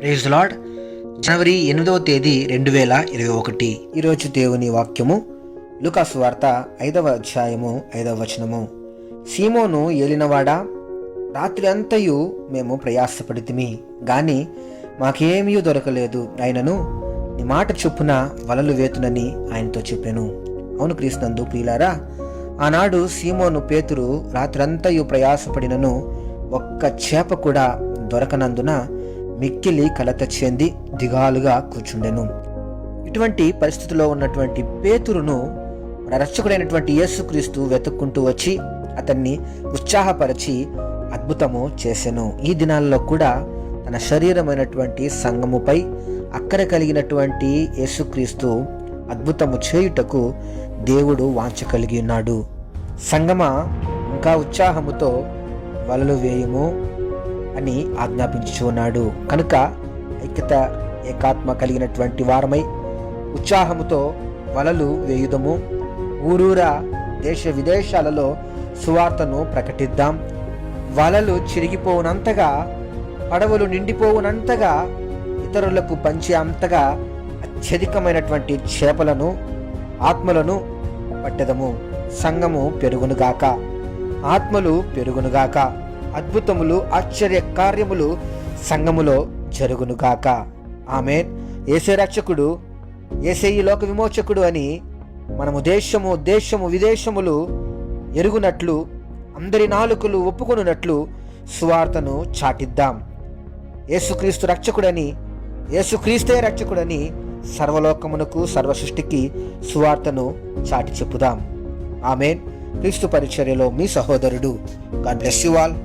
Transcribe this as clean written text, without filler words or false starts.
Praise the lord. జనవరి 8వ తేదీ 2021. ఈరోజు దేవుని వాక్యము లూకా సువార్త 5వ అధ్యాయము 5వ వచనము. సీమోను ఏలినవాడా, రాత్రి అంతయు మేము ప్రయాసపడితిమి గాని మాకేమీ దొరకలేదు, ఆయనను నీ మాట చొప్పున వలలు వేతునని ఆయనతో చెప్పాను. అవును క్రీస్తునందు ప్రియులారా, ఆనాడు సీమోను పేతురు రాత్రంతయు ప్రయాసపడినను ఒక్క చేప కూడా దొరకనందున మిక్కిలి కలత చెంది దిగాలుగా కూర్చుండెను. ఇటువంటి పరిస్థితిలో ఉన్నటువంటి పేతురును మన రక్షకుడైనటువంటి యేసుక్రీస్తు వెతుక్కుంటూ వచ్చి అతన్ని ఉత్సాహపరిచి అద్భుతము చేసెను. ఈ దినాల్లో కూడా తన శరీరమైనటువంటి సంఘముపై అక్కర కలిగినటువంటి యేసుక్రీస్తు అద్భుతము చేయుటకు దేవుడు వాంఛ కలిగి ఉన్నాడు. సంగమా, ఇంకా ఉత్సాహముతో వలలు వేయుము అని ఆజ్ఞాపించుచు ఉన్నాడు. కనుక ఐక్యత ఏకాత్మ కలిగినటువంటి వారమై ఉత్సాహముతో వలలు వేయుదము. ఊరూరా దేశ విదేశాలలో సువార్తను ప్రకటిద్దాం. వలలు చిరిగిపోవునంతగా, పడవలు నిండిపోవునంతగా, ఇతరులకు పంచే అంతగా అత్యధికమైనటువంటి చేపలను, ఆత్మలను పట్టెదము. సంఘము పెరుగునుగాక, ఆత్మలు పెరుగునుగాక, అద్భుతములు ఆశ్చర్య కార్యములు సంఘములో జరుగునుగాక. ఆమేన్. యేసే రక్షకుడు, యేసే ఈ లోక విమోచకుడు అని మనము దేశము విదేశములు ఎరుగునట్లు, అందరి నాలుకలు ఒప్పుకొనున్నట్లు సువార్తను చాటిద్దాం. యేసుక్రీస్తు రక్షకుడని, యేసుక్రీస్తే రక్షకుడని సర్వలోకమునకు, సర్వ సృష్టికి సువార్తను చాటి చెప్పుదాం. ఆమేన్. క్రీస్తు పరిచర్యలో మీ సహోదరుడు. God bless you all.